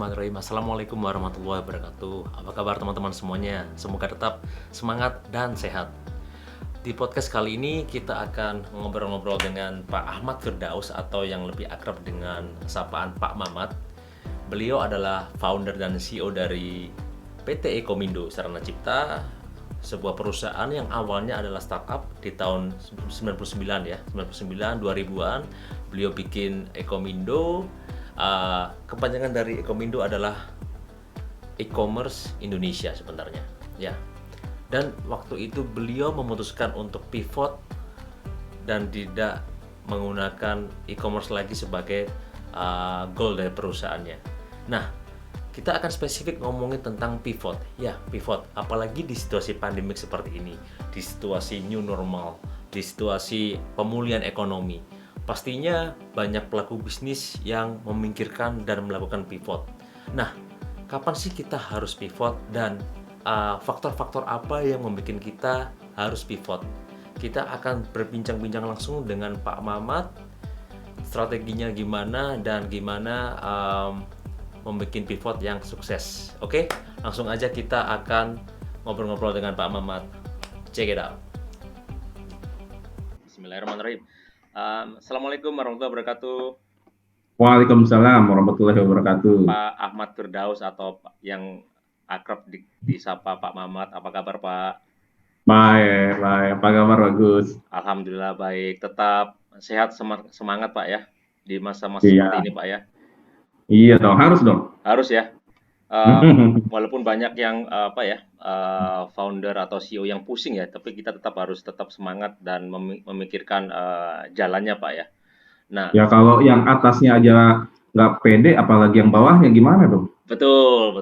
Bismillahirrahmanirrahim. Assalamualaikum warahmatullahi wabarakatuh. Apa kabar teman-teman semuanya? Semoga tetap semangat dan sehat. Di podcast kali ini kita akan ngobrol-ngobrol dengan Pak Ahmad Firdaus atau yang lebih akrab dengan sapaan Pak Mamat. Beliau adalah founder dan CEO dari PT Ekomindo Sarana Cipta, sebuah perusahaan yang awalnya adalah startup di tahun 99 ya, 99 2000-an. Beliau bikin Ekomindo. Kepanjangan dari Ekomindo adalah e-commerce Indonesia sebenarnya ya. Dan waktu itu beliau memutuskan untuk pivot dan tidak menggunakan e-commerce lagi sebagai goal dari perusahaannya. Nah, kita akan spesifik ngomongin tentang pivot. Ya, pivot. Apalagi di situasi pandemik seperti ini, di situasi new normal, di situasi pemulihan ekonomi. Pastinya banyak pelaku bisnis yang memikirkan dan melakukan pivot. Nah, kapan sih kita harus pivot dan faktor-faktor apa yang membuat kita harus pivot? Kita akan berbincang-bincang langsung dengan Pak Mamat, strateginya gimana dan gimana membuat pivot yang sukses. Oke, langsung aja kita akan ngobrol-ngobrol dengan Pak Mamat. Check it out. Bismillahirrahmanirrahim. Assalamualaikum warahmatullahi wabarakatuh. Waalaikumsalam warahmatullahi wabarakatuh. Pak Ahmad Firdaus atau yang akrab disapa Pak Mamat. Apa kabar Pak? Baik. Apa kabar Bagus? Alhamdulillah baik. Tetap sehat, semangat Pak ya di masa-masa Iya, seperti ini Pak ya. iya dong, harus dong. Harus ya. Walaupun banyak yang founder atau CEO yang pusing ya, tapi kita harus tetap semangat dan memikirkan jalannya Pak ya. Nah, Ya kalau yang atasnya aja nggak pede, apalagi yang bawahnya gimana dong? betul.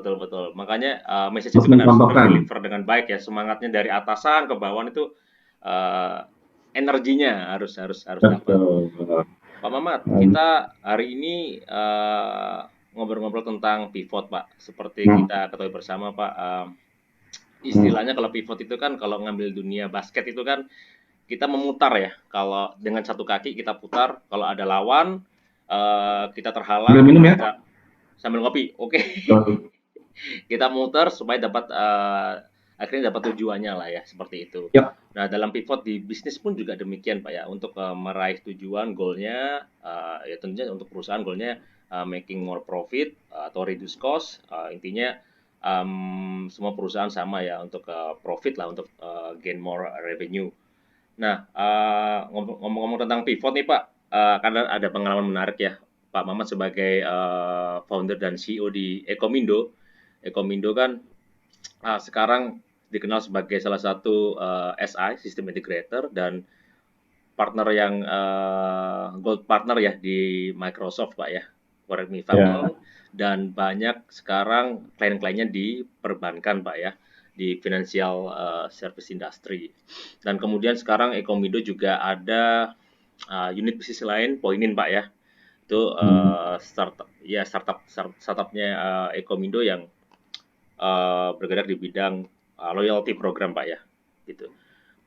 Makanya message Harus itu kan harus mencontohkan. ter-deliver dengan baik ya. Semangatnya dari atasan ke bawahan itu energinya harus dapat. Betul. Pak Mamat, kita hari ini ngobrol-ngobrol tentang pivot, Pak. Seperti kita ketahui bersama, Pak, istilahnya kalau pivot itu kan kalau ngambil dunia basket itu kan kita memutar ya. Kalau dengan satu kaki kita putar, kalau ada lawan kita terhalang, Sambil minum ya? kita sambil ngopi. Oke. Kita muter supaya dapat akhirnya dapat tujuannya lah ya, seperti itu. Yap. Nah, dalam pivot di bisnis pun juga demikian Pak ya, untuk meraih tujuan goalnya ya tentunya untuk perusahaan goalnya making more profit atau reduce cost, intinya semua perusahaan sama ya untuk profit lah, untuk gain more revenue. Nah, ngomong-ngomong tentang pivot nih Pak, karena ada pengalaman menarik ya Pak Mamat sebagai founder dan CEO di Ekomindo. Ekomindo kan sekarang dikenal sebagai salah satu SI, System Integrator, dan partner yang gold partner ya di Microsoft Pak ya, correct me if I'm wrong. Dan banyak sekarang klien-kliennya di perbankan Pak ya, di financial service industry. Dan kemudian sekarang Ekomindo juga ada unit bisnis lain, Poinin Pak ya, itu startupnya Ekomindo yang bergerak di bidang loyalty program Pak ya, gitu.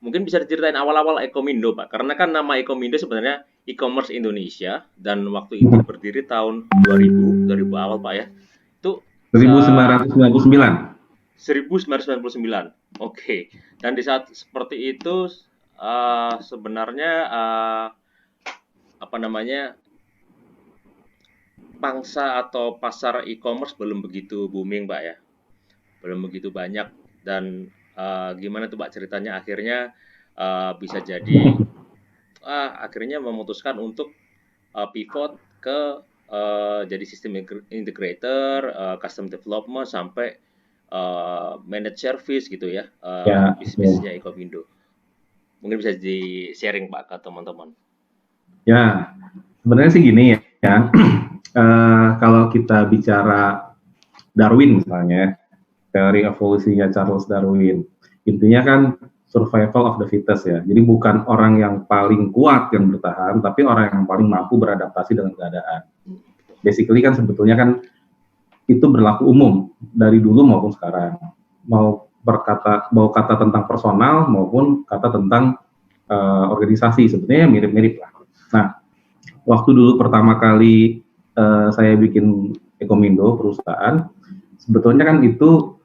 Mungkin bisa diceritain awal-awal Ekomindo Pak, karena kan nama Ekomindo sebenarnya e-commerce Indonesia dan waktu itu berdiri tahun 2000 awal Pak ya. Itu 1999. 1999. Oke. Dan di saat seperti itu sebenarnya pangsa atau pasar e-commerce belum begitu booming Pak ya. Belum begitu banyak, dan gimana tuh Pak ceritanya akhirnya bisa jadi akhirnya memutuskan untuk pivot ke jadi sistem integrator, custom development sampai managed service gitu ya, bisnisnya Ekomindo. Mungkin bisa di sharing Pak ke teman-teman. Ya, sebenarnya sih gini ya. Kalau kita bicara Darwin misalnya, teori evolusinya Charles Darwin, intinya kan survival of the fittest ya. Jadi bukan orang yang paling kuat yang bertahan, tapi orang yang paling mampu beradaptasi dengan keadaan. Basically kan sebetulnya kan itu berlaku umum dari dulu maupun sekarang. Mau kata tentang personal maupun kata tentang organisasi, sebetulnya mirip-mirip lah. Nah, waktu dulu pertama kali saya bikin Ekomindo perusahaan. Sebetulnya kan itu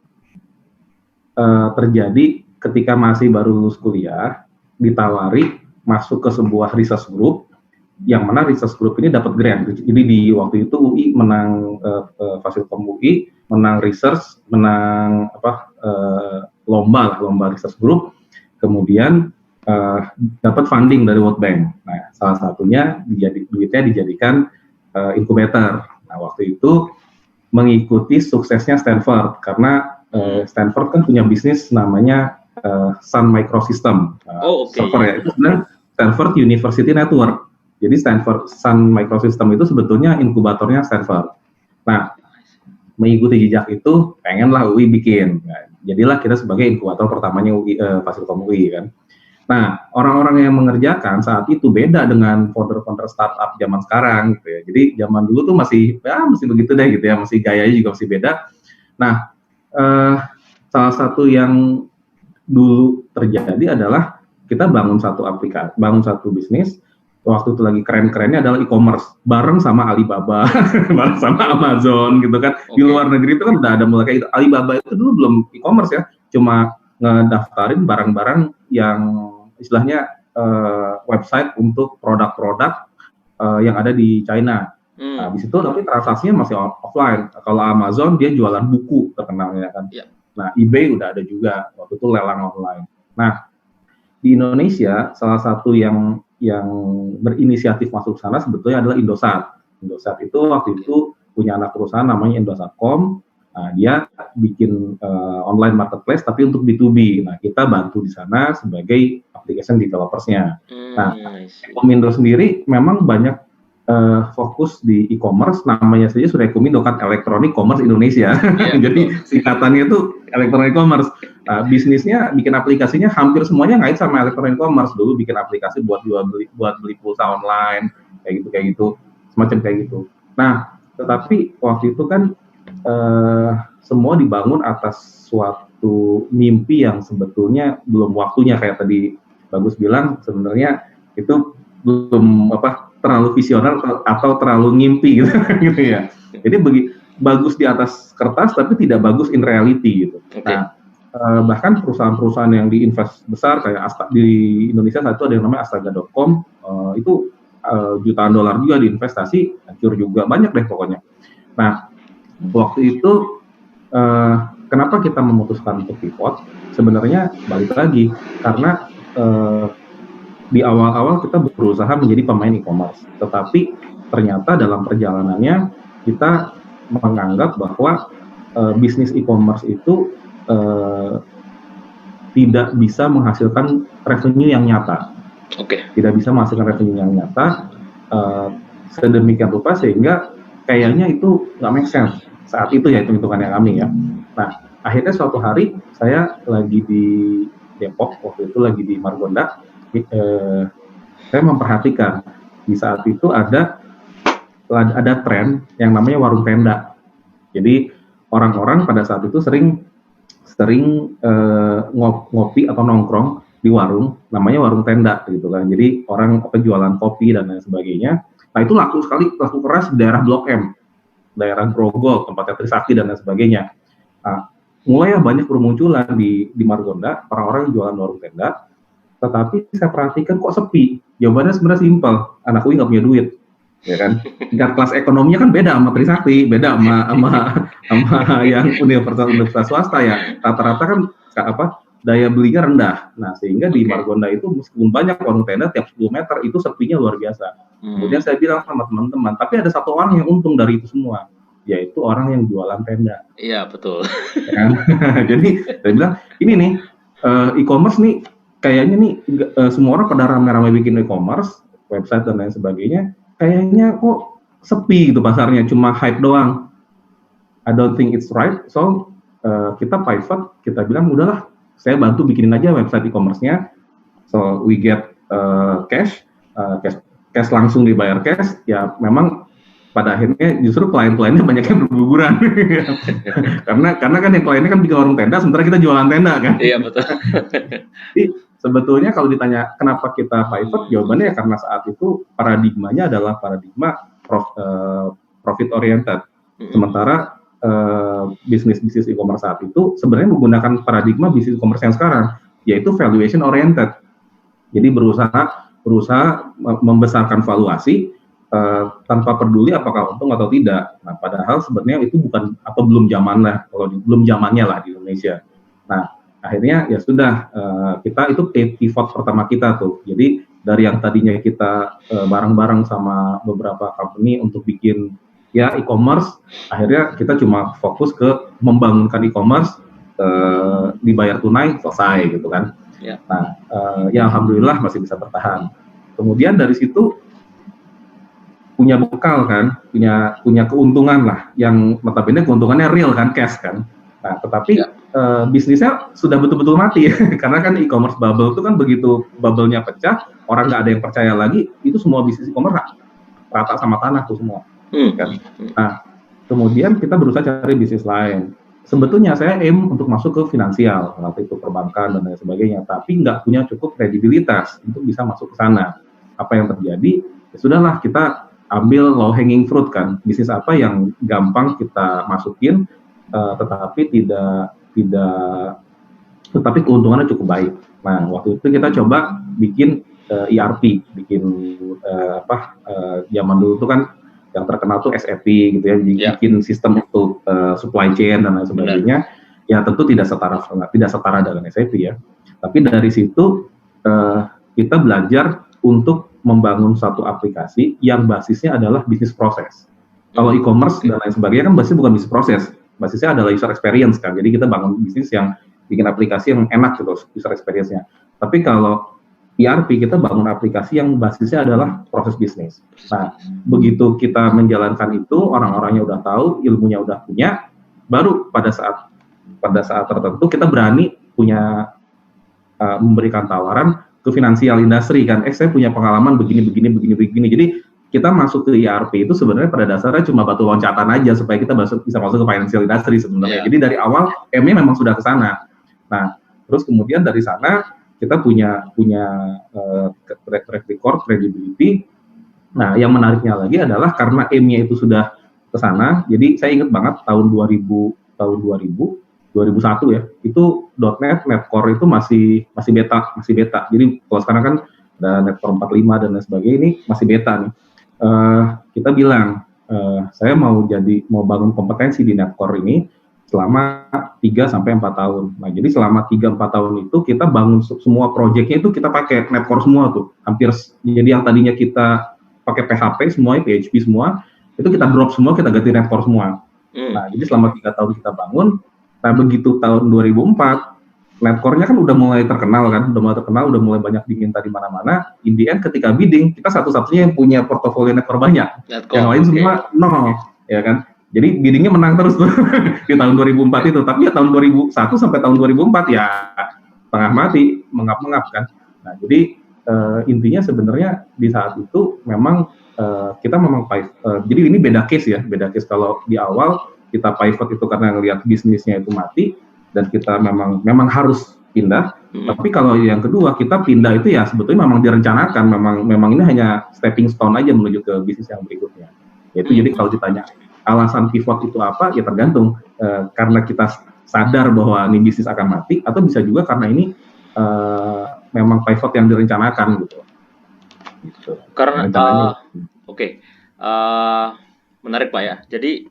terjadi ketika masih baru lulus kuliah, ditawari masuk ke sebuah research group, yang mana research group ini dapat grant. Jadi di waktu itu UI menang Fasilkom UI, menang research, menang lomba research group, kemudian dapat funding dari World Bank. Nah, salah satunya duitnya dijadikan inkubator. Nah, waktu itu mengikuti suksesnya Stanford, karena Stanford kan punya bisnis namanya Sun Microsystem, server ya, itu sebenarnya Stanford University Network. Jadi Sun Microsystem itu sebetulnya inkubatornya Stanford. Nah, mengikuti jejak itu, pengenlah UI bikin. Nah, jadilah kita sebagai inkubator pertamanya UI, Fasilkom UI kan. Nah, orang-orang yang mengerjakan saat itu beda dengan founder-founder startup zaman sekarang gitu ya. Jadi zaman dulu tuh masih begitu deh gitu ya, masih gayanya juga masih beda. Nah, salah satu yang dulu terjadi adalah kita bangun satu aplikasi, bangun satu bisnis. Waktu itu lagi keren-kerennya adalah e-commerce, bareng sama Alibaba, bareng sama Amazon gitu kan. Di luar negeri itu kan udah ada mulai kayak gitu. Alibaba itu dulu belum e-commerce ya, cuma ngedaftarin barang-barang yang istilahnya website untuk produk-produk yang ada di China. Nah, habis itu tapi transaksinya masih offline. Kalau Amazon dia jualan buku terkenalnya kan. Yeah. Nah, eBay udah ada juga, waktu itu lelang online. Nah, di Indonesia salah satu yang berinisiatif masuk sana sebetulnya adalah Indosat. Indosat itu waktu itu punya anak perusahaan namanya Indosatcom. Nah, dia bikin online marketplace tapi untuk B2B. Nah, kita bantu di sana sebagai application developers-nya. Nah, Ekomindo sendiri memang banyak fokus di e-commerce, namanya saja sudah Ekomindo kan, Electronic Commerce Indonesia. Yeah, jadi singkatannya itu Electronic Commerce. Bisnisnya bikin aplikasinya hampir semuanya ngait sama Electronic Commerce. Dulu bikin aplikasi buat beli pulsa online, kayak gitu, semacam kayak gitu. Nah, tetapi waktu itu kan semua dibangun atas suatu mimpi yang sebetulnya belum waktunya, kayak tadi Bagus bilang, sebenarnya itu belum terlalu visioner atau terlalu ngimpi gitu ya. Jadi bagus di atas kertas tapi tidak bagus in reality gitu. Okay. Nah, bahkan perusahaan-perusahaan yang diinvest besar kayak di Indonesia saat itu ada yang namanya Astaga.com, itu jutaan dolar juga diinvestasi, hancur juga, banyak deh pokoknya. Nah, waktu itu kenapa kita memutuskan untuk pivot? Sebenarnya balik lagi karena di awal-awal kita berusaha menjadi pemain e-commerce, tetapi ternyata dalam perjalanannya kita menganggap bahwa bisnis e-commerce itu tidak bisa menghasilkan revenue yang nyata. Tidak bisa menghasilkan revenue yang nyata sedemikian rupa sehingga kayaknya itu nggak make sense saat itu ya, hitung-hitungannya kami ya. Nah, akhirnya suatu hari saya lagi di Depok, waktu itu lagi di Margonda. Saya memperhatikan di saat itu ada tren yang namanya warung tenda. Jadi orang-orang pada saat itu sering ngopi atau nongkrong di warung, namanya warung tenda gitu kan. Jadi orang jualan kopi dan lain sebagainya. Nah, itu laku keras di daerah Blok M, daerah Grogol, tempatnya Trisakti dan lain sebagainya. Nah, mulai banyak bermunculan di Margonda orang-orang yang jualan warung tenda. Tetapi saya perhatikan kok sepi. Jawabannya sebenarnya simpel, anak UI nggak punya duit, ya kan? Tingkat kelas ekonominya kan beda sama Trisakti, beda sama yang universitas swasta ya. Rata-rata kan daya belinya rendah. Nah, sehingga di Margonda itu meskipun banyak warung tenda tiap 10 meter itu sepinya luar biasa. Kemudian saya bilang sama teman-teman, tapi ada satu orang yang untung dari itu semua, yaitu orang yang jualan tenda. Iya, betul. Ya, jadi saya bilang, ini nih e-commerce nih kayaknya nih semua orang pada rame-rame bikin e-commerce, website dan lain sebagainya, kayaknya kok sepi gitu pasarnya, cuma hype doang. I don't think it's right. So kita pivot, kita bilang udahlah, saya bantu bikinin aja website e-commerce-nya. So we get cash langsung dibayar cash. Ya memang pada akhirnya justru klien-kliennya banyak yang berguguran. karena kan yang kliennya kan bikin warung tenda, sementara kita jualan tenda kan. Iya, betul. Jadi sebetulnya kalau ditanya kenapa kita pivot, jawabannya ya karena saat itu paradigmanya adalah paradigma profit oriented. Sementara bisnis-bisnis e-commerce saat itu sebenarnya menggunakan paradigma bisnis e-commerce yang sekarang, yaitu valuation oriented. Jadi berusaha membesarkan valuasi tanpa peduli apakah untung atau tidak. Nah, padahal sebenarnya itu bukan atau belum zamannya, kalau belum zamannya lah di Indonesia. Nah, akhirnya ya sudah kita itu pivot pertama kita tuh. Jadi dari yang tadinya kita bareng-bareng sama beberapa company untuk bikin ya e-commerce, akhirnya kita cuma fokus ke membangunkan e-commerce, dibayar tunai selesai gitu kan. Ya. Nah, ya alhamdulillah masih bisa bertahan. Kemudian dari situ punya bekal kan, punya keuntungan lah, yang notabene keuntungannya real kan, cash kan. Nah, tetapi bisnisnya sudah betul-betul mati karena kan e-commerce bubble itu kan begitu bubble-nya pecah, orang nggak ada yang percaya lagi, itu semua bisnis e-commerce rata sama tanah tuh semua. Kan? Nah, kemudian kita berusaha cari bisnis lain. Sebetulnya saya aim untuk masuk ke finansial, waktu itu perbankan dan lain sebagainya, tapi nggak punya cukup kredibilitas untuk bisa masuk ke sana. Apa yang terjadi? Ya sudahlah, kita ambil low hanging fruit kan, bisnis apa yang gampang kita masukin, tetapi keuntungannya cukup baik. Nah, waktu itu kita coba bikin ERP, bikin zaman dulu itu kan yang terkenal tuh SAP gitu ya, bikin sistem untuk supply chain dan lain sebagainya. Benar. Ya tentu tidak setara dengan SAP ya. Tapi dari situ kita belajar untuk membangun satu aplikasi yang basisnya adalah bisnis proses. Kalau e-commerce dan lain sebagainya kan basisnya bukan bisnis proses, basisnya adalah user experience kan. Jadi kita bangun bisnis yang bikin aplikasi yang enak gitu user experience-nya. Tapi kalau ERP kita bangun aplikasi yang basisnya adalah proses bisnis. Nah, begitu kita menjalankan itu, orang-orangnya udah tahu, ilmunya udah punya, baru pada saat tertentu kita berani punya memberikan tawaran ke finansial industri kan. Saya punya pengalaman begini. Jadi kita masuk ke ERP itu sebenarnya pada dasarnya cuma batu loncatan aja supaya kita bisa masuk ke financial industry sebenarnya. Jadi dari awal M-nya memang sudah ke sana. Nah, terus kemudian dari sana kita punya track record, credibility. Nah, yang menariknya lagi adalah karena M-nya itu sudah ke sana, jadi saya ingat banget tahun 2001 ya, itu .NET, NetCore itu masih beta. Jadi kalau sekarang kan ada NetCore 45 dan lain sebagainya, ini masih beta nih. Kita bilang, saya mau bangun kompetensi di NetCore ini selama 3-4 tahun. Nah, jadi selama 3-4 tahun itu kita bangun semua proyeknya itu kita pakai NetCore semua tuh. Hampir, jadi yang tadinya kita pakai PHP semuanya, PHP semua, itu kita drop semua, kita ganti NetCore semua. Nah, jadi selama 3 tahun kita bangun. Nah, begitu tahun 2004, NetCore-nya kan udah mulai terkenal, udah mulai banyak diminta di mana-mana. In the end, ketika bidding, kita satu-satunya yang punya portofolio NetCore banyak. Yang lain semua nol, ya kan? Jadi biddingnya menang terus tuh di tahun 2004 itu. Tapi ya tahun 2001 sampai tahun 2004 ya tengah mati, mengap-mengap kan. Nah, jadi intinya sebenarnya di saat itu memang kita memang jadi ini beda case kalau di awal kita pivot itu karena ngelihat bisnisnya itu mati dan kita memang harus pindah. Tapi kalau yang kedua kita pindah itu ya sebetulnya memang direncanakan, memang ini hanya stepping stone aja menuju ke bisnis yang berikutnya. Yaitu jadi kalau ditanya alasan pivot itu apa, ya tergantung karena kita sadar bahwa ini bisnis akan mati, atau bisa juga karena ini memang pivot yang direncanakan gitu. Karena menarik Pak ya. Jadi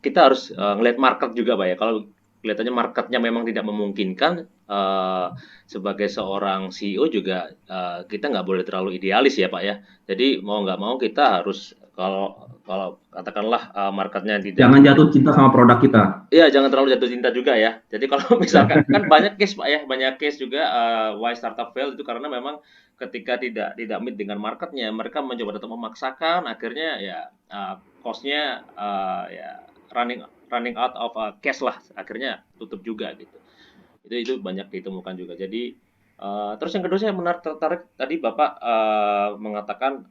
kita harus ngelihat market juga Pak ya. Kalau kelihatannya marketnya memang tidak memungkinkan, sebagai seorang CEO juga kita nggak boleh terlalu idealis ya Pak ya. Jadi mau nggak mau kita harus kalau katakanlah marketnya tidak. Jangan jatuh cinta sama produk kita. Iya, jangan terlalu jatuh cinta juga ya. Jadi kalau misalkan kan banyak case Pak ya, banyak case juga why startup fail itu karena memang ketika tidak meet dengan marketnya, mereka mencoba tetap memaksakan, akhirnya ya cost-nya ya running out of cash lah, akhirnya tutup juga gitu. Itu banyak ditemukan juga. Jadi terus yang kedua saya tertarik tadi Bapak mengatakan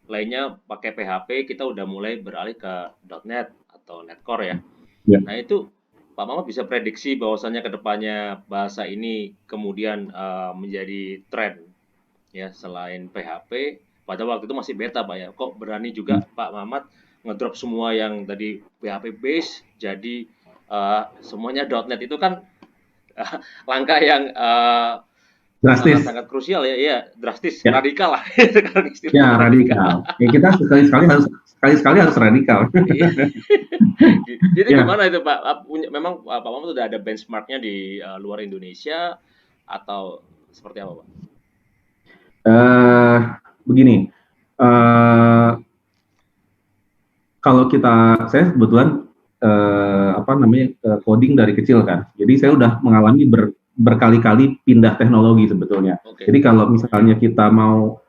lainnya pakai PHP, kita udah mulai beralih ke .NET atau NetCore ya. Nah itu Pak Mamat bisa prediksi bahwasannya ke depannya bahasa ini kemudian menjadi tren ya selain PHP. Pada waktu itu masih beta Pak ya. Kok berani juga Pak Mamat ngedrop semua yang tadi PHP base jadi semuanya .NET itu kan langkah yang Drastis. sangat-sangat krusial ya, iya drastis, Ya, radikal lah sekarang ya istilahnya radikal. radikal. Ya kita sekali-sekali harus radikal. Iya. Jadi Ya, gimana itu Pak? Memang Pak Mamat sudah ada benchmarknya di luar Indonesia atau seperti apa Pak? eh begini. eh Kalau saya kebetulan apa namanya coding dari kecil kan. Jadi saya udah mengalami berkali-kali pindah teknologi sebetulnya. Oke. Jadi kalau misalnya kita mau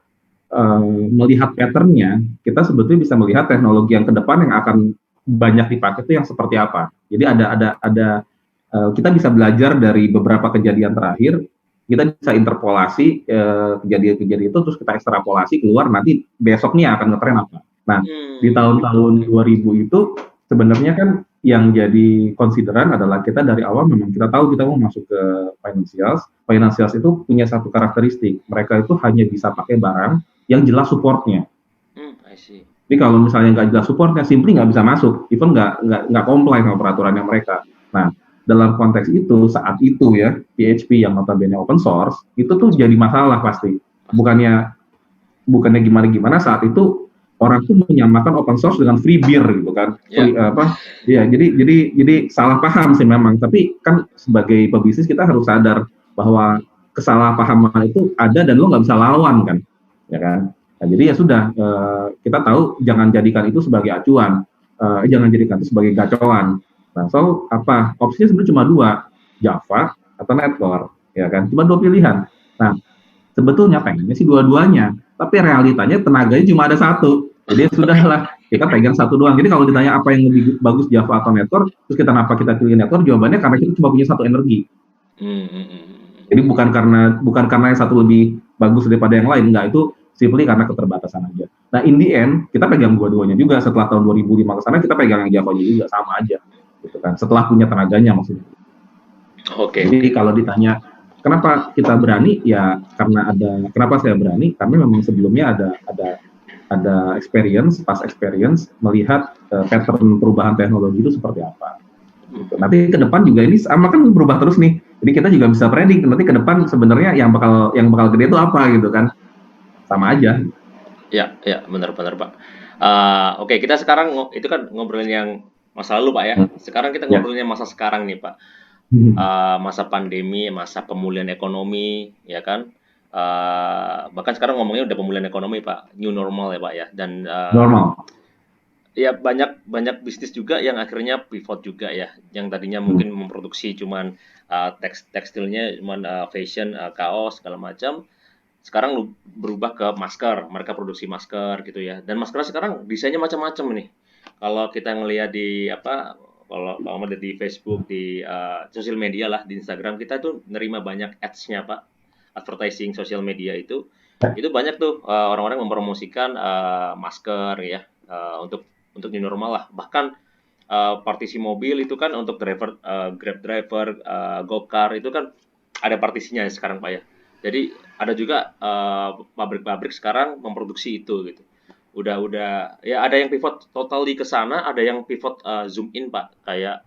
melihat patternnya, kita sebetulnya bisa melihat teknologi yang ke depan yang akan banyak dipakai itu yang seperti apa. Jadi kita bisa belajar dari beberapa kejadian terakhir, kita bisa interpolasi kejadian-kejadian itu, terus kita ekstrapolasi keluar nanti besoknya akan ngetren apa. Nah, di tahun-tahun 2000 itu sebenarnya kan yang jadi konsideran adalah kita dari awal memang kita tahu kita mau masuk ke financials. Financials itu punya satu karakteristik, mereka itu hanya bisa pakai barang yang jelas supportnya. I see. Jadi kalau misalnya nggak jelas supportnya, simply nggak bisa masuk, even nggak comply sama peraturannya mereka. Nah, dalam konteks itu saat itu ya PHP yang notabene open source itu tuh jadi masalah pasti. Bukannya bukannya gimana-gimana saat itu orang tuh menyamakan open source dengan free beer gitu kan. Ya. Ya jadi salah paham sih memang, tapi kan sebagai pebisnis kita harus sadar bahwa kesalahpahaman itu ada dan lo nggak bisa lawan kan, ya kan. Nah, jadi ya sudah kita tahu jangan jadikan itu sebagai acuan, jangan jadikan itu sebagai gacoan. Nah, so apa opsinya sebenarnya cuma dua, Java atau Netcore, ya kan, cuma dua pilihan. Nah, sebetulnya pengennya sih dua-duanya, tapi realitanya tenaganya cuma ada satu. Jadi sudahlah, kita pegang satu doang. Jadi kalau ditanya apa yang lebih bagus Java atau Netcore, terus kenapa kita pilih Netcore, jawabannya karena kita cuma punya satu energi. Jadi bukan karena yang satu lebih bagus daripada yang lain, enggak, itu simply karena keterbatasan aja. Nah, in the end kita pegang dua-duanya juga. Setelah tahun 2005 ke sana kita pegang yang Java juga sama aja, gitu kan. Setelah punya tenaganya maksudnya. Oke. Jadi kalau ditanya kenapa kita berani, ya karena kenapa saya berani, karena memang sebelumnya ada experience melihat pattern perubahan teknologi itu seperti apa. Gitu. Nanti ke depan juga ini sama kan berubah terus nih. Jadi kita juga bisa predik nanti ke depan sebenarnya yang bakal gede itu apa gitu kan. Sama aja. Ya, ya, benar-benar Pak. Oke, kita sekarang itu kan ngobrolin yang masa lalu Pak ya. Sekarang kita Ya. ngobrolin masa sekarang nih Pak. Masa pandemi, masa pemulihan ekonomi, ya kan. Bahkan sekarang ngomongnya udah pemulihan ekonomi Pak, new normal ya Pak ya. Dan Normal. ya banyak banyak bisnis juga yang akhirnya pivot juga ya. Yang tadinya mungkin memproduksi cuman tekstilnya, cuman fashion, kaos segala macam. Sekarang berubah ke masker, mereka produksi masker gitu ya. Dan masker sekarang desainnya macam-macam nih. Kalau kita ngelihat di apa, kalau Pak Ahmad di Facebook, di sosial media lah, di Instagram kita tuh nerima banyak ads-nya Pak, advertising sosial media itu banyak tuh orang-orang mempromosikan masker ya untuk new normal lah. Bahkan partisi mobil itu kan untuk driver, Grab driver, Gokar itu kan ada partisinya sekarang Pak ya. Jadi ada juga pabrik-pabrik sekarang memproduksi itu gitu. Udah ya ada yang pivot totally ke sana, ada yang pivot zoom in Pak. Kayak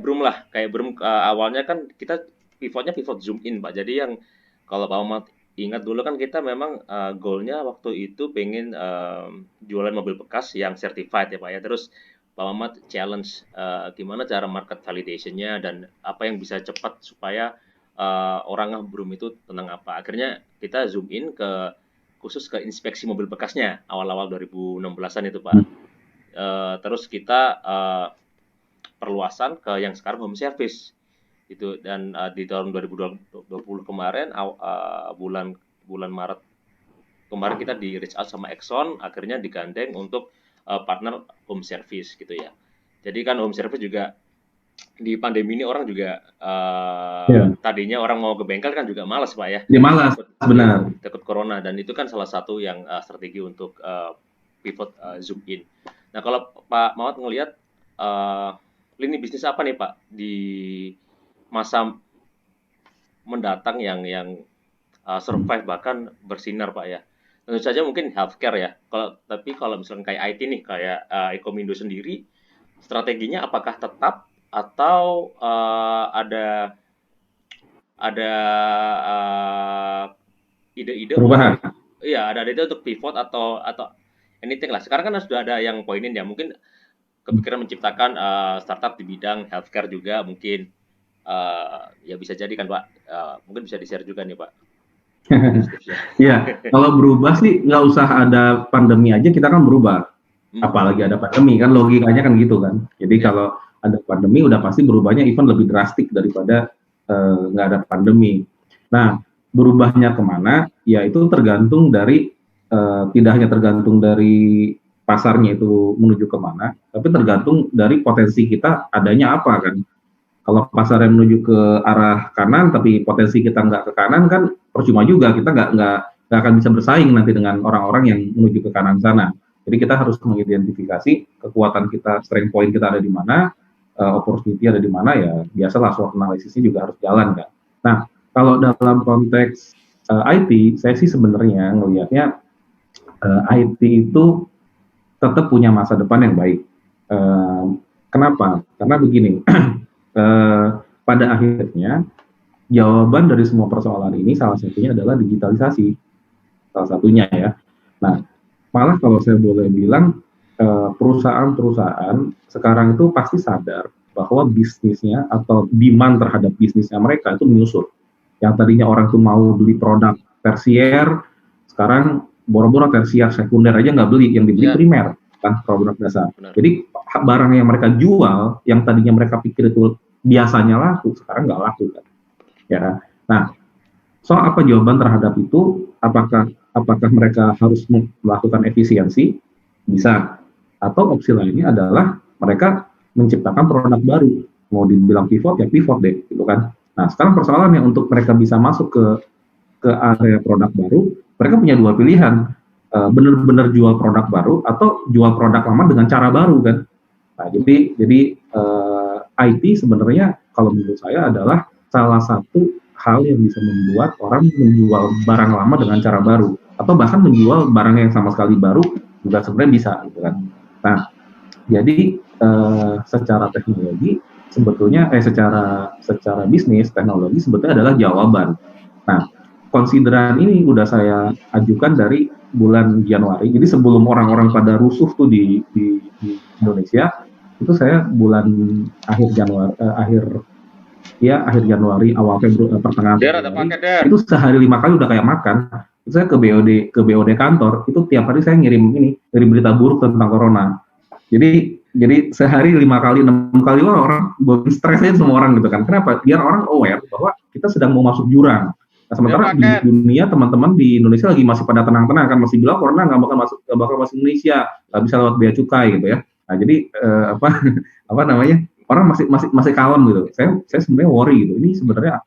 Broom lah, kayak Broom awalnya kan kita pivot zoom in Pak. Jadi yang kalau Pak Ahmad ingat dulu kan kita memang goalnya waktu itu pengen jualan mobil bekas yang certified ya Pak ya. Terus Pak Ahmad challenge gimana cara market validation-nya dan apa yang bisa cepat supaya orang Broom itu tentang apa. Akhirnya kita zoom in khusus ke inspeksi mobil bekasnya awal-awal 2016-an itu Pak. Terus kita perluasan ke yang sekarang home service itu. Dan di tahun 2020 kemarin bulan bulan Maret kemarin kita di reach out sama Exxon, akhirnya digandeng untuk partner home service gitu ya. Jadi kan home service juga di pandemi ini orang juga tadinya orang mau ke bengkel kan juga malas Pak ya. Dia malas, benar. Takut corona, dan itu kan salah satu yang strategi untuk pivot zoom in. Nah kalau Pak Mawat ngelihat lini bisnis apa nih Pak di masa mendatang yang survive bahkan bersinar Pak ya. tentu saja mungkin healthcare ya. Tapi kalau misalkan kayak IT nih, kayak Ekomindo sendiri, strateginya apakah tetap atau ada ide-ide untuk, Perubahan. iya, ada ide untuk pivot atau anything lah. Sekarang kan sudah ada yang poinin ya, mungkin kepikiran menciptakan startup di bidang healthcare juga mungkin. Ya bisa jadi kan Pak. Mungkin bisa di-share juga nih Pak tips-tipsnya. Ya, kalau berubah sih nggak usah ada pandemi aja kita kan berubah. Apalagi ada pandemi kan logikanya kan gitu kan. Jadi Ya, kalau ada pandemi udah pasti berubahnya even lebih drastik daripada nggak ada pandemi. Nah, berubahnya kemana? Ya itu tergantung dari tidak hanya tergantung dari pasarnya itu menuju kemana, tapi tergantung dari potensi kita adanya apa kan. Kalau pasarnya menuju ke arah kanan, tapi potensi kita nggak ke kanan kan percuma juga kita nggak akan bisa bersaing nanti dengan orang-orang yang menuju ke kanan sana. Jadi kita harus mengidentifikasi kekuatan kita, strength point kita ada di mana, opportunity ada di mana ya. Biasalah SWOT analisisnya juga harus jalan kan. Nah kalau dalam konteks IT, saya sih sebenarnya ngelihatnya IT itu tetap punya masa depan yang baik. Kenapa? Karena begini. Pada akhirnya jawaban dari semua persoalan ini salah satunya adalah digitalisasi, salah satunya ya. Nah, malah kalau saya boleh bilang perusahaan-perusahaan sekarang itu pasti sadar bahwa bisnisnya atau demand terhadap bisnisnya mereka itu menyusut. Yang tadinya orang tuh mau beli produk tersier, sekarang boro-boro tersier sekunder aja nggak beli, yang dibeli primer kan produk dasar. benar. Jadi barang yang mereka jual, yang tadinya mereka pikir itu biasanya laku, sekarang nggak laku kan. Ya. Nah, soal apa jawaban terhadap itu? Apakah mereka harus melakukan efisiensi? Bisa. Atau opsi lainnya adalah mereka menciptakan produk baru. Mau dibilang pivot ya pivot deh, gitu kan. Nah, sekarang persoalannya untuk mereka bisa masuk ke area produk baru, mereka punya dua pilihan. Benar-benar jual produk baru atau jual produk lama dengan cara baru kan. Nah, jadi IT sebenarnya kalau menurut saya adalah salah satu hal yang bisa membuat orang menjual barang lama dengan cara baru atau bahkan menjual barang yang sama sekali baru juga sebenarnya bisa gitu kan. Nah, jadi secara teknologi sebetulnya secara bisnis teknologi sebetulnya adalah jawaban. Nah, konsideran ini udah saya ajukan dari bulan Januari. Jadi sebelum orang-orang pada rusuh tuh di Indonesia, itu saya bulan akhir Januari awal Februari pertengahan Februari itu sehari 5 kali udah kayak makan. Itu saya ke BOD kantor itu tiap hari saya ngirim berita buruk tentang corona. Jadi sehari 5 kali 6 kali orang stres aja semua orang gitu kan. Kenapa? Biar orang aware bahwa kita sedang mau masuk jurang. Nah, sementara di dunia teman-teman di Indonesia lagi masih pada tenang-tenang kan, masih bilang corona nggak bakal masuk Indonesia, nggak bisa lewat bea cukai gitu ya. Nah jadi apa namanya, orang masih kalem gitu. Saya sebenarnya worry gitu. Ini sebenarnya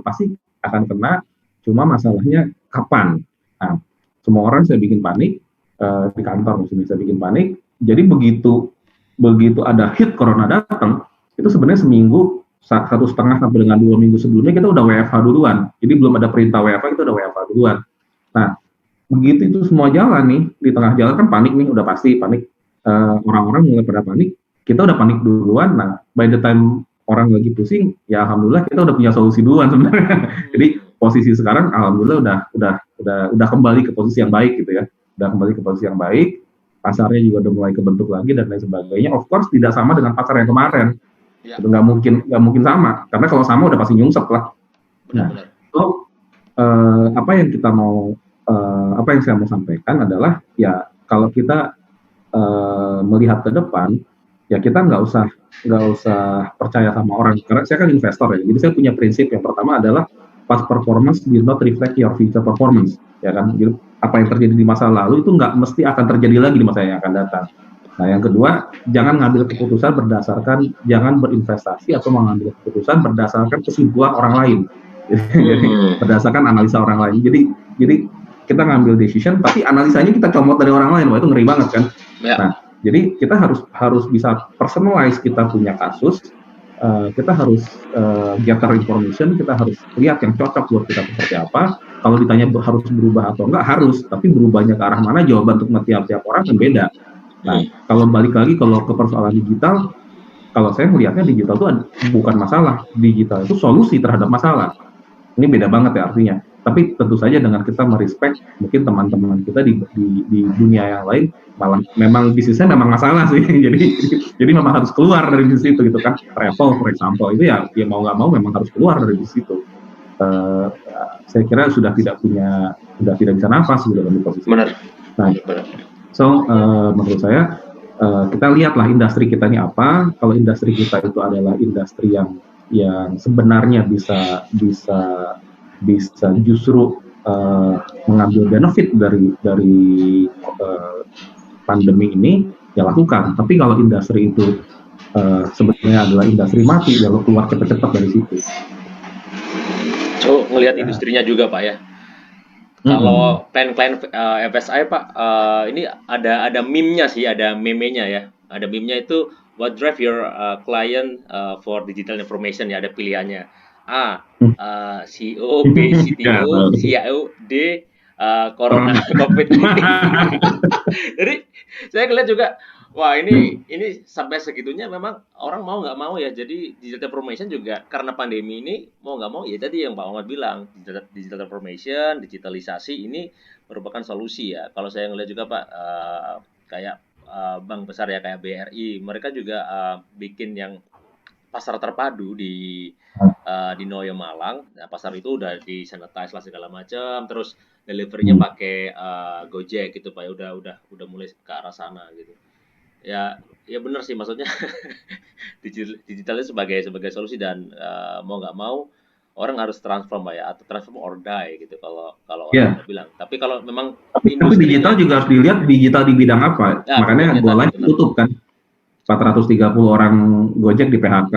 pasti akan kena, cuma masalahnya kapan. Nah, semua orang saya bikin panik di kantor, maksudnya saya bikin panik. Jadi begitu ada hit corona datang, itu sebenarnya seminggu 1,5 sampai dengan 2 minggu sebelumnya kita udah WFH duluan. Jadi belum ada perintah WFH, kita udah WFH duluan. Nah, begitu itu semua jalan nih, di tengah jalan kan panik nih, udah pasti panik. Orang-orang mulai pada panik, kita udah panik duluan. Nah, by the time orang lagi pusing, ya alhamdulillah kita udah punya solusi duluan sebenarnya. Jadi posisi sekarang alhamdulillah udah kembali ke posisi yang baik gitu ya. Udah kembali ke posisi yang baik, pasarnya juga udah mulai kebentuk lagi dan lain sebagainya. Of course tidak sama dengan pasar yang kemarin. Ya. Itu nggak mungkin sama, karena kalau sama udah pasti nyungsep lah. Nah, so, apa yang saya mau sampaikan adalah ya kalau kita melihat ke depan, ya kita nggak usah percaya sama orang, karena saya kan investor ya. Jadi saya punya prinsip yang pertama adalah past performance will not reflect your future performance, ya kan. Jadi apa yang terjadi di masa lalu itu nggak mesti akan terjadi lagi di masa yang akan datang. Nah, yang kedua, jangan berinvestasi atau mengambil keputusan berdasarkan kesimpulan orang lain. Jadi berdasarkan analisa orang lain. Jadi kita ngambil decision, tapi analisanya kita comot dari orang lain. Wah, itu ngeri banget kan. Ya. Nah, jadi kita harus bisa personalize kita punya kasus, kita harus gather information, kita harus lihat yang cocok buat kita seperti apa. Kalau ditanya harus berubah atau enggak, harus. Tapi berubahnya ke arah mana, jawaban untuk tiap-tiap orang kan beda. Nah, kalau balik lagi kalau ke persoalan digital, kalau saya melihatnya digital itu bukan masalah. Digital itu solusi terhadap masalah. Ini beda banget ya artinya. Tapi tentu saja dengan kita merespek mungkin teman-teman kita di dunia yang lain, malah memang bisnisnya memang masalah sih. jadi memang harus keluar dari bisnis itu gitu kan. Travel for example itu ya mau nggak mau memang harus keluar dari bisnis itu. Uh, saya kira sudah tidak bisa nafas gitu kan di posisi. Benar. Nah, so menurut saya kita lihatlah industri kita ini apa. Kalau industri kita itu adalah industri yang sebenarnya bisa justru mengambil benefit dari pandemi ini, ya lakukan. Tapi kalau industri itu sebenarnya adalah industri mati, ya lo keluar cepat-cepat dari situ. So ngelihat industrinya juga Pak ya. Kalau klien-klien FSI Pak, ini ada meme-nya sih, ada meme-nya ya. Ada meme-nya itu what drive your client for digital information ya, ada pilihannya. A, CEO, B, CTO, CIO, D, Corona, COVID. Jadi saya ngeliat juga, wah ini sampai segitunya memang orang mau nggak mau ya. Jadi digital transformation juga karena pandemi ini mau nggak mau ya. Tadi yang Pak Muhammad bilang digital transformation, digitalisasi ini merupakan solusi ya. Kalau saya ngeliat juga Pak, kayak bank besar ya kayak BRI, mereka juga bikin yang pasar terpadu di Noyo Malang. Nah, pasar itu udah di sanitize lah segala macam, terus deliverynya pakai Gojek gitu Pak. Ya udah mulai ke arah sana gitu. Ya benar sih maksudnya digital itu sebagai solusi dan mau nggak mau orang harus transform Pak ya, atau transform or die gitu kalau orang bilang. Tapi kalau memang tapi digital juga harus dilihat digital di bidang apa. Ya, makanya Golive tutup kan. 430 orang Gojek di PHK,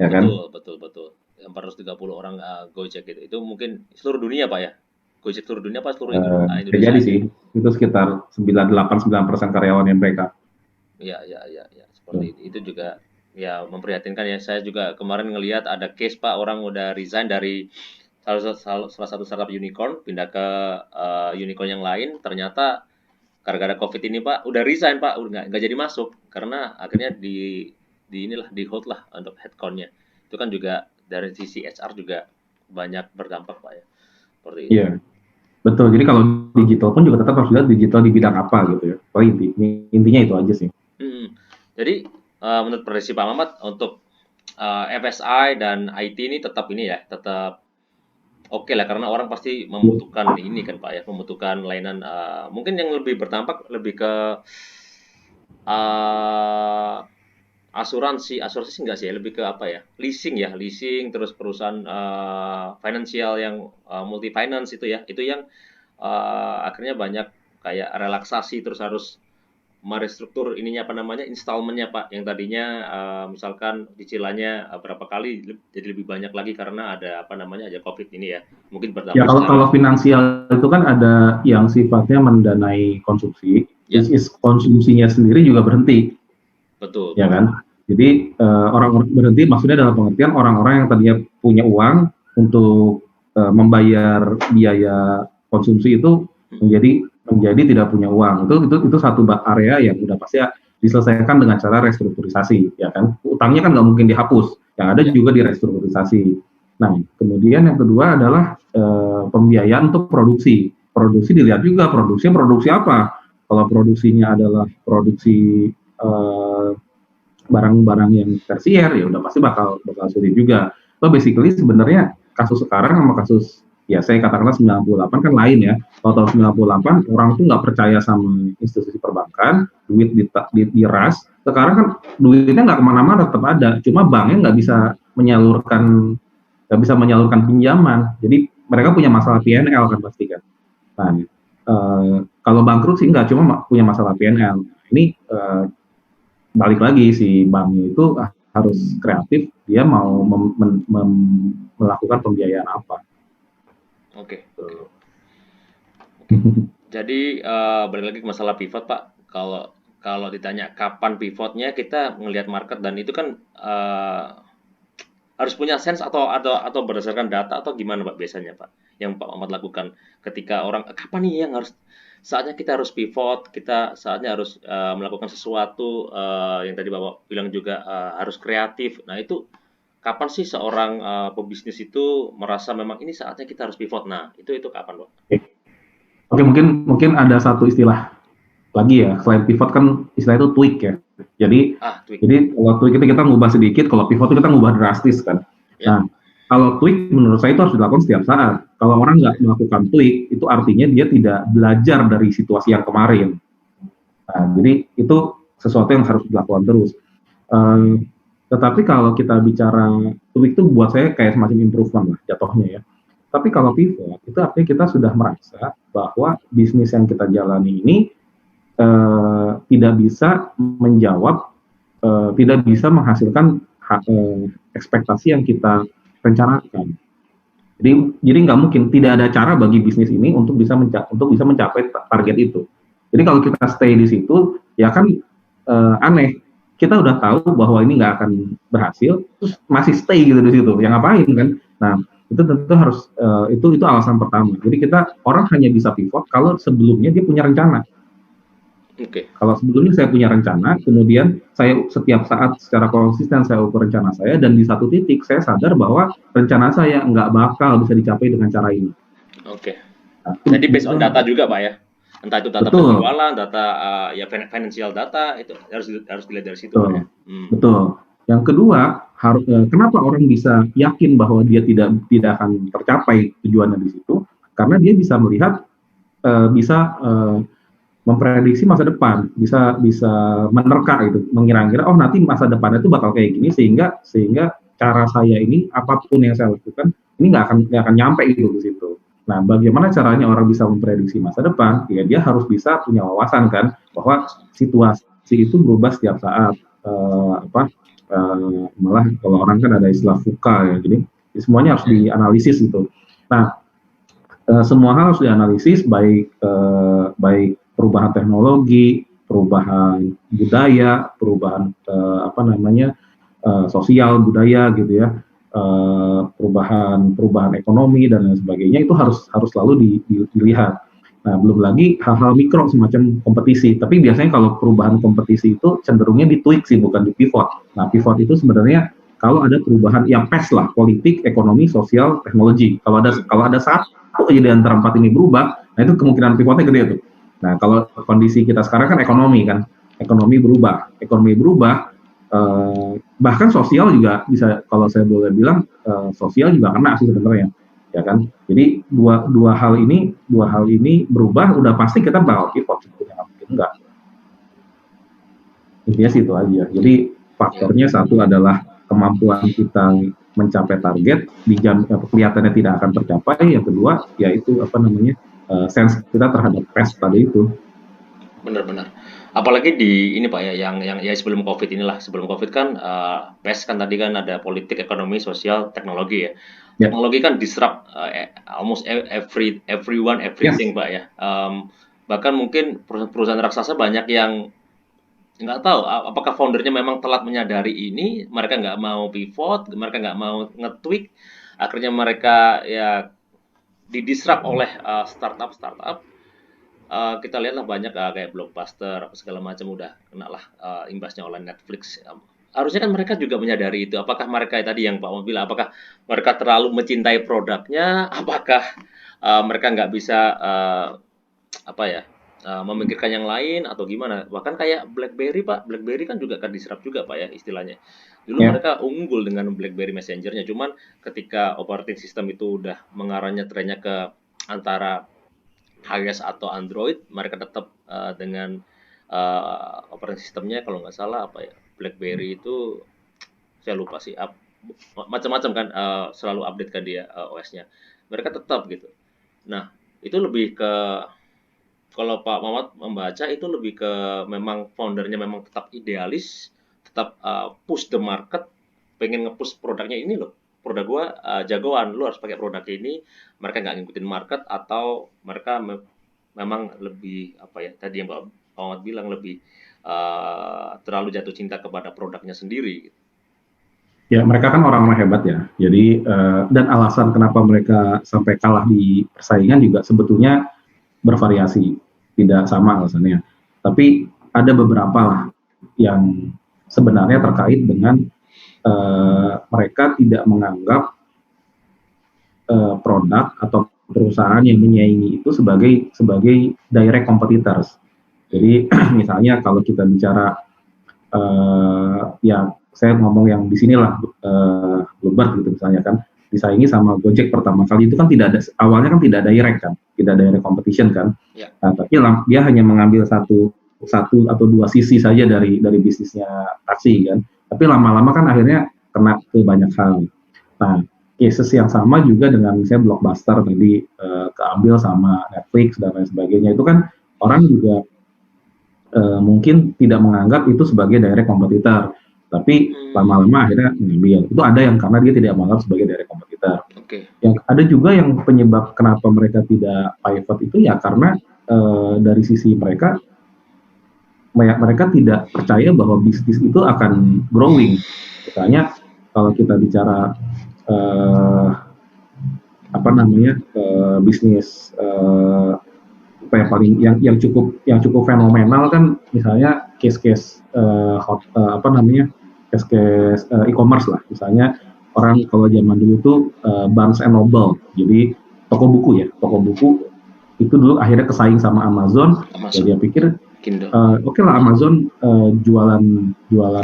ya kan? Betul. 430 orang Gojek gitu. Itu mungkin seluruh dunia Pak ya? Gojek seluruh dunia apa seluruh Indonesia? Jadi sih, itu sekitar 98-9% karyawannya mereka. Iya. Seperti itu juga ya memprihatinkan ya. Saya juga kemarin ngelihat ada case Pak, orang udah resign dari salah satu startup unicorn, pindah ke unicorn yang lain. Ternyata gara-gara COVID ini Pak, udah resign Pak, udah nggak jadi masuk karena akhirnya di hold lah untuk headcount-nya. Itu kan juga dari sisi HR juga banyak berdampak Pak ya. Seperti itu. Iya. Betul. Jadi kalau digital pun juga tetap harus lihat digital di bidang apa gitu ya. Intinya itu aja sih. Jadi menurut prediksi Pak Mamat untuk FSI dan IT ini tetap oke lah, karena orang pasti membutuhkan ini kan Pak ya, membutuhkan layanan mungkin yang lebih berdampak lebih ke asuransi enggak sih ya, lebih ke apa ya, leasing terus perusahaan finansial yang multi finance itu yang akhirnya banyak kayak relaksasi, terus harus merestruktur installmentnya Pak, yang tadinya misalkan cicilannya berapa kali jadi lebih banyak lagi karena ada ada COVID ini ya, mungkin berdampak. Ya kalau finansial itu kan ada yang sifatnya mendanai konsumsi, konsumsinya sendiri juga berhenti. Betul. Ya kan? Jadi orang berhenti maksudnya dalam pengertian orang-orang yang tadinya punya uang untuk membayar biaya konsumsi itu menjadi tidak punya uang. Itu satu area yang udah pasti diselesaikan dengan cara restrukturisasi, ya kan? Utangnya kan nggak mungkin dihapus, yang ada juga direstrukturisasi. Nah, kemudian yang kedua adalah pembiayaan untuk produksi. Produksi dilihat juga produksi apa. Kalau produksinya adalah produksi barang-barang yang tersier, ya udah pasti bakal sulit juga. So basically sebenarnya kasus sekarang sama kasus ya saya katakanlah 98 kan lain ya. Kalau tahun 98 orang tuh nggak percaya sama institusi perbankan, duit diras. Sekarang kan duitnya nggak kemana-mana, tetap ada. Cuma banknya nggak bisa menyalurkan pinjaman. Jadi mereka punya masalah PNL kan pasti kan. Nah, kalau bangkrut sih nggak, cuma punya masalah PNL. Ini balik lagi si banknya itu harus kreatif, dia mau melakukan pembiayaan apa. Oke. Jadi balik lagi ke masalah pivot Pak. Kalau ditanya kapan pivotnya, kita ngelihat market dan itu kan harus punya sense atau berdasarkan data atau gimana Pak biasanya Pak? Yang Pak Ahmad lakukan ketika orang kapan nih yang harus saatnya kita harus pivot, kita saatnya harus melakukan sesuatu yang tadi Bapak bilang juga harus kreatif. Nah, itu kapan sih seorang pebisnis itu merasa memang ini saatnya kita harus pivot? Nah, itu kapan, Pak? Oke, Oke, mungkin mungkin ada satu istilah lagi ya, selain pivot kan istilah itu tweak ya. Jadi Tweak. jadi kalau tweak itu kita ngubah sedikit, kalau pivot itu kita ngubah drastis kan. Ya. Nah, kalau tweak menurut saya itu harus dilakukan setiap saat. Kalau orang nggak melakukan tweak, itu artinya dia tidak belajar dari situasi yang kemarin. Nah, jadi itu sesuatu yang harus dilakukan terus. Um, tetapi kalau kita bicara tweak itu buat saya kayak semacam improvement lah jatuhnya ya. Tapi kalau pivot itu artinya kita sudah merasa bahwa bisnis yang kita jalani ini tidak bisa menjawab, tidak bisa menghasilkan ekspektasi yang kita rencanakan. Jadi nggak mungkin, tidak ada cara bagi bisnis ini untuk bisa mencapai target itu. Jadi kalau kita stay di situ, ya kan aneh. Kita udah tahu bahwa ini nggak akan berhasil, terus masih stay gitu di situ. Yang ngapain kan? Nah, itu tentu harus itu alasan pertama. Jadi orang hanya bisa pivot kalau sebelumnya dia punya rencana. Oke. Kalau sebelumnya saya punya rencana, kemudian saya setiap saat secara konsisten saya ukur rencana saya, dan di satu titik saya sadar bahwa rencana saya nggak bakal bisa dicapai dengan cara ini. Oke. Nah, Jadi based itu on data juga, Pak ya. Entah itu data betul, penjualan, data ya financial data itu harus dilihat dari situ, Pak ya. betul, betul. Yang kedua, kenapa orang bisa yakin bahwa dia tidak akan tercapai tujuannya di situ? Karena dia bisa melihat, bisa memprediksi masa depan, bisa bisa menerka itu, mengira-ngira oh nanti masa depannya itu bakal kayak gini, sehingga cara saya ini apapun yang saya lakukan ini nggak akan nyampe itu di situ. Nah, bagaimana caranya orang bisa memprediksi masa depan? Ya dia harus bisa punya wawasan kan bahwa situasi itu berubah setiap saat. Malah kalau orang kan ada istilah VUCA ya, jadi semuanya harus dianalisis itu. Nah, semua hal harus dianalisis, baik perubahan teknologi, perubahan budaya, perubahan sosial budaya gitu ya, perubahan ekonomi dan lain sebagainya, itu harus selalu dilihat. Nah, belum lagi hal-hal mikro semacam kompetisi. Tapi biasanya kalau perubahan kompetisi itu cenderungnya ditweak sih, bukan di pivot. Nah, pivot itu sebenarnya kalau ada perubahan yang PES lah, politik, ekonomi, sosial, teknologi. Kalau ada satu aja di antara empat ini berubah, nah itu kemungkinan pivotnya gede tuh. Nah, kalau kondisi kita sekarang kan ekonomi berubah, bahkan sosial juga bisa, kalau saya boleh bilang, sosial juga kena sih sebenarnya, ya kan. Jadi dua hal ini berubah, udah pasti kita bakal pivot, sebetulnya mungkin enggak. Intinya sih itu aja. Jadi faktornya satu adalah kemampuan kita mencapai target, kelihatannya tidak akan tercapai. Yang kedua yaitu sense kita terhadap pes tadi itu. Benar-benar. Apalagi di ini Pak ya, yang ya sebelum COVID inilah. Sebelum COVID kan PES kan tadi kan ada politik, ekonomi, sosial, teknologi ya. Ya. Teknologi kan disrupt almost everyone, everything Yes. Pak ya. Bahkan mungkin perusahaan raksasa banyak yang nggak tahu apakah foundernya memang telat menyadari ini, mereka nggak mau pivot, mereka nggak mau nge-tweak, akhirnya mereka ya didisrupt oleh startup. Kita lihatlah banyak kayak Blockbuster apa segala macam udah kena lah imbasnya oleh Netflix. Harusnya kan mereka juga menyadari itu. Apakah mereka tadi yang Pak Mo bilang, apakah mereka terlalu mencintai produknya? Apakah mereka nggak bisa apa ya memikirkan yang lain atau gimana? Bahkan kayak BlackBerry Pak, BlackBerry kan juga kan diserap juga Pak ya istilahnya. Dulu Ya. mereka unggul dengan BlackBerry Messenger-nya, cuman ketika operating system itu udah mengarahnya trennya ke antara iOS atau Android, mereka tetap dengan operating sistemnya kalau nggak salah apa ya, BlackBerry itu saya lupa sih, macam-macam kan selalu update kan dia OS-nya. Mereka tetap gitu. Nah, itu lebih ke kalau Pak Mamat membaca itu lebih ke memang foundernya memang tetap idealis, tetap push the market, pengen nge-push produknya ini loh. Produk gua jagoan, lu harus pakai produk ini. Mereka nggak ngikutin market atau mereka memang lebih apa ya? Tadi yang Pak Mamat bilang lebih terlalu jatuh cinta kepada produknya sendiri. Gitu. Ya, mereka kan orang-orang hebat ya. Jadi dan alasan kenapa mereka sampai kalah di persaingan juga sebetulnya bervariasi, tidak sama alasannya. Tapi ada beberapa lah yang sebenarnya terkait dengan mereka tidak menganggap produk atau perusahaan yang menyaingi itu sebagai direct competitors. Jadi misalnya kalau kita bicara ya saya ngomong yang di sinilah Bluebird gitu misalnya kan disaingi sama Gojek pertama kali itu kan tidak ada awalnya kan tidak ada direct kan, tidak ada direct competition kan. Ya. Nah, tapi dia hanya mengambil satu atau dua sisi saja dari bisnisnya taksi kan. Tapi lama-lama kan akhirnya kena ke banyak hal. Nah, cases yang sama juga dengan misalnya Blockbuster tadi keambil sama Netflix dan lain sebagainya itu kan orang juga mungkin tidak menganggap itu sebagai direct kompetitor, tapi lama-lama akhirnya mengambil. Itu ada yang karena dia tidak menganggap sebagai direct kompetitor. Oke. Yang ada juga yang penyebab kenapa mereka tidak pivot itu ya karena dari sisi mereka tidak percaya bahwa bisnis itu akan growing. Misalnya kalau kita bicara bisnis apa yang paling yang cukup fenomenal kan misalnya case-case case-case e-commerce lah, misalnya orang kalau zaman dulu tuh Barnes and Noble, jadi toko buku itu dulu akhirnya kesaing sama Amazon. Ya dia pikir oke lah Amazon jualan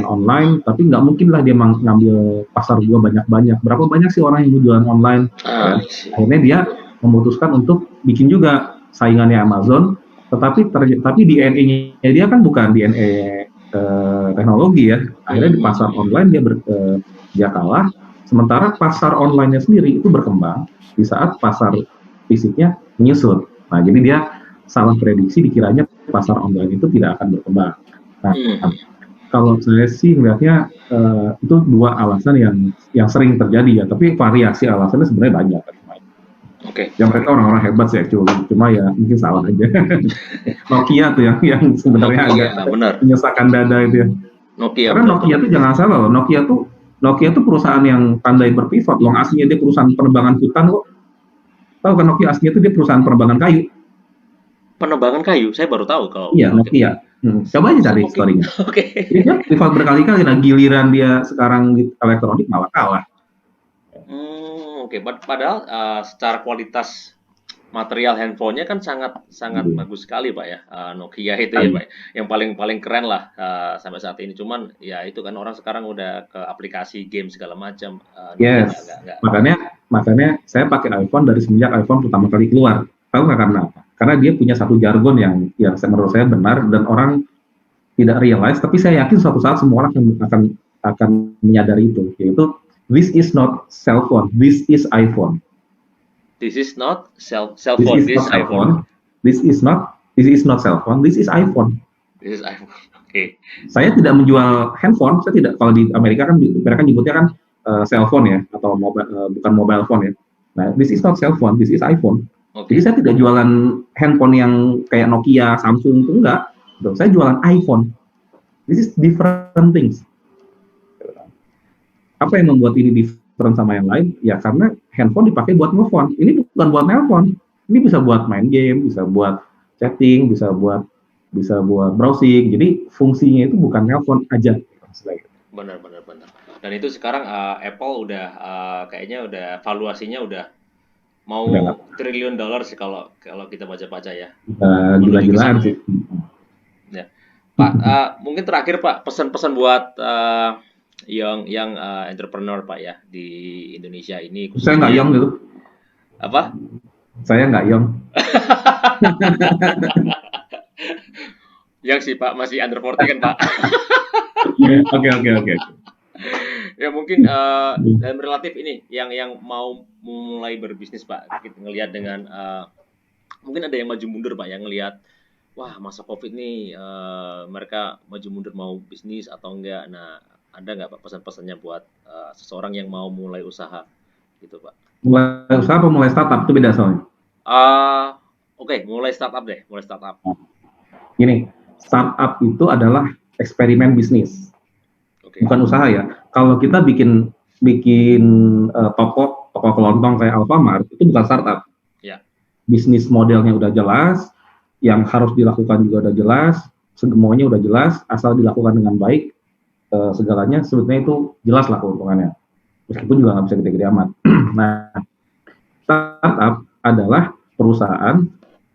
online, tapi nggak mungkin lah dia ngambil pasar gua banyak. Berapa banyak sih orang yang mau jualan online? Akhirnya dia memutuskan untuk bikin juga saingannya Amazon, tapi DNA-nya dia kan bukan DNA teknologi ya. Akhirnya di pasar online dia kalah, sementara pasar online-nya sendiri itu berkembang di saat pasar fisiknya menyusut. Nah, jadi dia salah prediksi, dikiranya pasar online itu tidak akan berkembang. Nah, kalau saya sih melihatnya itu dua alasan yang sering terjadi ya, tapi variasi alasannya sebenarnya banyak. Oke. Yang mereka orang-orang hebat sih cuma ya mungkin salah aja. Nokia tuh yang sebenarnya agak menyesakkan dada itu ya. Karena Nokia tuh jangan salah loh, Nokia tuh perusahaan yang pandai berpivot loh. Aslinya dia perusahaan penerbangan hutan kok. Tahu kan Nokia aslinya tuh dia perusahaan penerbangan kayu. Penerbangan kayu? Saya baru tahu kalau. Iya, Nokia. Coba aja cari story-nya. Oke. Dia pivot berkali-kali, nah giliran dia sekarang di elektronik malah kalah. Oke. Padahal secara kualitas material handphonenya kan sangat bagus sekali Pak ya, Nokia itu ya Pak, yang paling keren lah sampai saat ini. Cuman ya itu kan orang sekarang udah ke aplikasi game segala macam. Yes. Makanya saya pakai iPhone dari semenjak iPhone pertama kali keluar. Tahu nggak karena apa? Karena dia punya satu jargon yang menurut saya benar dan orang tidak realize, tapi saya yakin suatu saat semua orang akan menyadari itu, yaitu this is not cell phone, this is iPhone. This is not cell phone. This is iPhone. This is not cell phone. This is iPhone. This is iPhone. Oke. Saya tidak menjual handphone. Saya tidak. Kalau di Amerika kan mereka nyebutnya kan cell phone ya, atau bukan mobile phone ya. Nah, this is not cell phone. This is iPhone. Jadi saya tidak jualan handphone yang kayak Nokia, Samsung itu enggak. Saya jualan iPhone. This is different things. Apa yang membuat ini different sama yang lain? Ya karena handphone dipakai buat nelfon. Ini bukan buat nelpon. Ini bisa buat main game, bisa buat chatting, bisa buat browsing. Jadi fungsinya itu bukan nelpon aja. Benar. Dan itu sekarang Apple udah kayaknya udah valuasinya udah mau triliun dolar sih kalau kita baca ya. Gila-gilaan sih. Ya. Pak, mungkin terakhir Pak, pesan-pesan buat yang entrepreneur Pak ya di Indonesia ini. Saya nggak young gitu. Apa? Saya nggak young. Yang sih Pak, masih under 40 kan Pak? Oke. Ya mungkin dalam relatif ini yang mau mulai berbisnis Pak, kita ngelihat dengan mungkin ada yang maju mundur Pak, yang ngelihat wah masa COVID nih mereka maju mundur mau bisnis atau enggak. Nah, ada nggak Pak pesan-pesannya buat seseorang yang mau mulai usaha gitu Pak? Mulai usaha apa mulai startup itu beda soalnya. Oke, mulai startup deh, mulai startup. Gini, startup itu adalah eksperimen bisnis. Oke. Bukan usaha ya. Kalau kita bikin bikin toko kelontong kayak Alfamart itu bukan startup. Ya. Bisnis modelnya udah jelas, yang harus dilakukan juga udah jelas, semuanya udah jelas, asal dilakukan dengan baik, segalanya sebetulnya itu jelas lah keuntungannya. Meskipun juga nggak bisa gede-gede amat. Nah, startup adalah perusahaan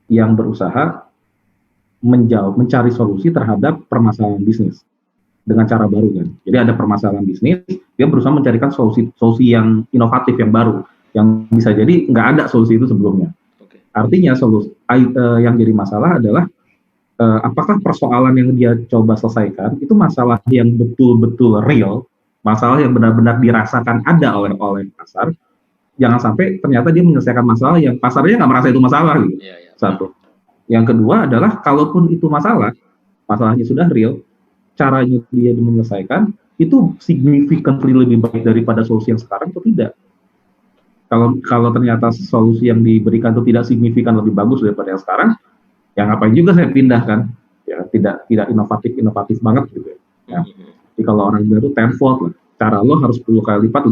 yang berusaha mencari solusi terhadap permasalahan bisnis dengan cara baru kan. Jadi ada permasalahan bisnis, dia berusaha mencarikan solusi yang inovatif yang baru, yang bisa jadi nggak ada solusi itu sebelumnya. Oke. Artinya yang jadi masalah adalah apakah persoalan yang dia coba selesaikan itu masalah yang betul-betul real, masalah yang benar-benar dirasakan ada oleh pasar. Jangan sampai ternyata dia menyelesaikan masalah yang pasarnya nggak merasa itu masalah gitu. Ya, ya. Satu. Yang kedua adalah kalaupun itu masalahnya sudah real, caranya dia menyelesaikan itu significantly lebih baik daripada solusi yang sekarang atau tidak. Kalau ternyata solusi yang diberikan itu tidak signifikan lebih bagus daripada yang sekarang, ya ngapain juga saya pindahkan? Ya tidak inovatif banget gitu. Ya. Jadi kalau orang bilang itu tenfold lah, cara lo harus 10 kali lipat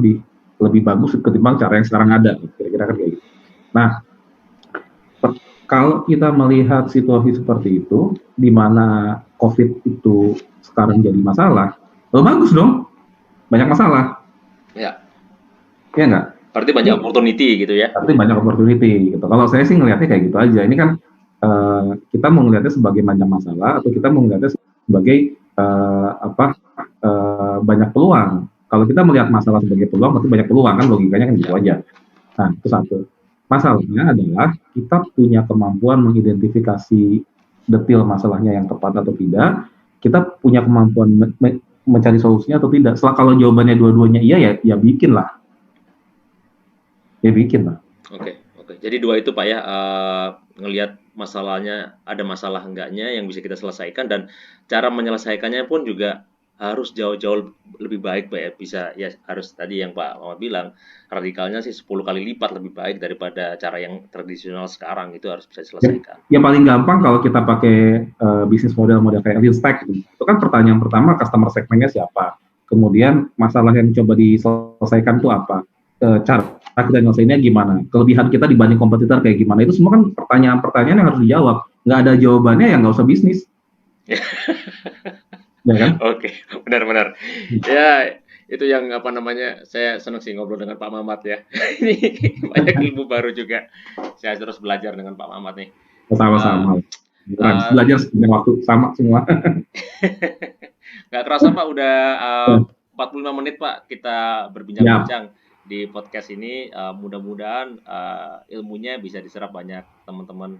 lebih bagus ketimbang cara yang sekarang ada, kira-kira kan kayak gitu. Nah, kalau kita melihat situasi seperti itu, di mana COVID itu sekarang jadi masalah, bagus dong, banyak masalah. Ya. Ya nggak? Berarti banyak opportunity gitu ya? Berarti banyak opportunity gitu. Kalau saya sih ngelihatnya kayak gitu aja. Ini kan kita mau ngelihatnya sebagai banyak masalah atau kita mau ngelihatnya sebagai banyak peluang. Kalau kita melihat masalah sebagai peluang, berarti banyak peluang kan, logikanya kan gitu aja. Nah, itu satu. Masalahnya adalah kita punya kemampuan mengidentifikasi detail masalahnya yang tepat atau tidak. Kita punya kemampuan mencari solusinya atau tidak. Kalau jawabannya dua-duanya iya, ya bikin lah. Ya bikin lah. Oke. Jadi dua itu Pak ya, ngelihat masalahnya, ada masalah enggaknya yang bisa kita selesaikan, dan cara menyelesaikannya pun juga harus jauh-jauh lebih baik Pak ya. Bisa ya, harus tadi yang Pak Muhammad bilang, radikalnya sih 10 kali lipat lebih baik daripada cara yang tradisional sekarang, itu harus bisa diselesaikan. Ya paling gampang kalau kita pakai bisnis model kayak real stack gitu. Itu kan pertanyaan pertama, customer segmentnya siapa, kemudian masalah yang coba diselesaikan itu apa, cara kita nyelesainnya gimana, kelebihan kita dibanding kompetitor kayak gimana, itu semua kan pertanyaan-pertanyaan yang harus dijawab. Nggak ada jawabannya ya nggak usah bisnis. Ya kan? Oke, benar-benar. Ya, itu yang saya senang sih ngobrol dengan Pak Mamat ya. Ini banyak ilmu baru juga. Saya terus belajar dengan Pak Mamat nih. Sama-sama. Belajar sebenarnya waktu sama semua. Nggak kerasa Pak, udah 45 menit Pak kita berbincang-bincang di podcast ini. Mudah-mudahan ilmunya bisa diserap banyak teman-teman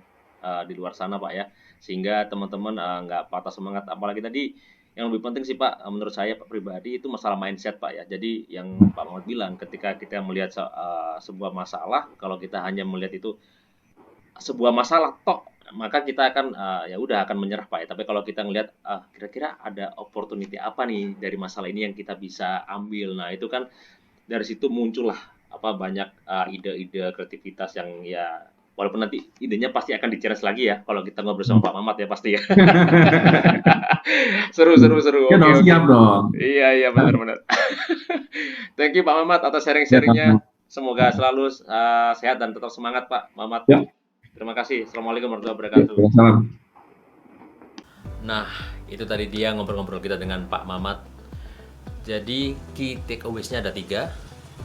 di luar sana Pak ya, sehingga teman-teman nggak patah semangat. Apalagi tadi yang lebih penting sih Pak, menurut saya Pak pribadi, itu masalah mindset Pak ya. Jadi yang Pak Muhammad bilang, ketika kita melihat sebuah masalah, kalau kita hanya melihat itu sebuah masalah toh, maka kita akan ya udah akan menyerah Pak ya. Tapi kalau kita ngelihat kira-kira ada opportunity apa nih dari masalah ini yang kita bisa ambil, nah itu kan dari situ muncullah banyak ide-ide kreativitas yang ya, walaupun nanti idenya pasti akan di-challenge lagi ya kalau kita ngobrol sama Pak Mamat ya pasti ya. Seru. Ya dong, siap dong. Iya benar. Thank you Pak Mamat atas sharing-sharingnya. Semoga selalu sehat dan tetap semangat Pak Mamat. Ya. Terima kasih. Assalamualaikum warahmatullahi wabarakatuh. Salam. Nah, itu tadi dia ngobrol-ngobrol kita dengan Pak Mamat. Jadi key takeaways-nya ada 3.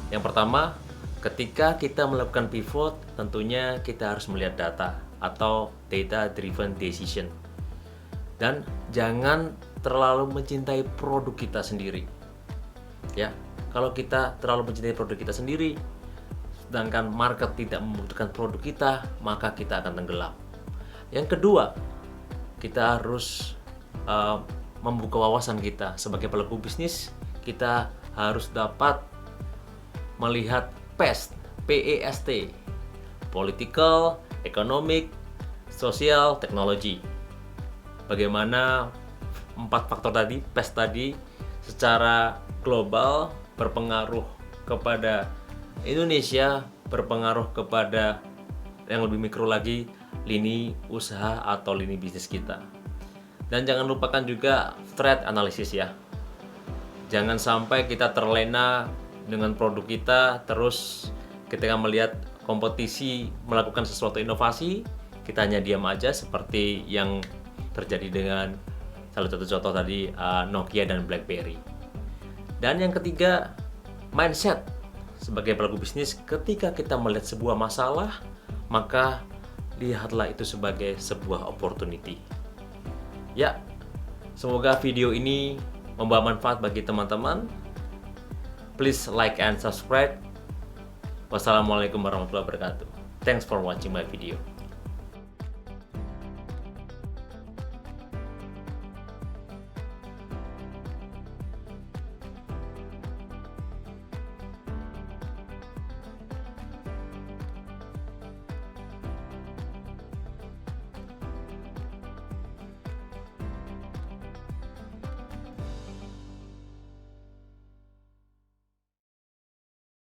Yang pertama, ketika kita melakukan pivot, tentunya kita harus melihat data atau data driven decision. Dan jangan terlalu mencintai produk kita sendiri. Ya, kalau kita terlalu mencintai produk kita sendiri, sedangkan market tidak membutuhkan produk kita, maka kita akan tenggelam. Yang kedua, kita harus membuka wawasan kita sebagai pelaku bisnis. Kita harus dapat melihat PEST, PEST, political, economic, social, technology. Bagaimana 4 faktor tadi, PEST tadi, secara global berpengaruh kepada Indonesia, berpengaruh kepada yang lebih mikro lagi, lini usaha atau lini bisnis kita. Dan jangan lupakan juga threat analysis ya. Jangan sampai kita terlena dengan produk kita, terus ketika melihat kompetisi melakukan sesuatu inovasi, kita hanya diam aja seperti yang terjadi dengan salah satu contoh tadi Nokia dan BlackBerry. Dan yang ketiga, mindset. Sebagai pelaku bisnis, ketika kita melihat sebuah masalah, maka lihatlah itu sebagai sebuah opportunity. Ya, semoga video ini membawa manfaat bagi teman-teman. Please like and subscribe. Wassalamualaikum warahmatullahi wabarakatuh. Thanks for watching my video.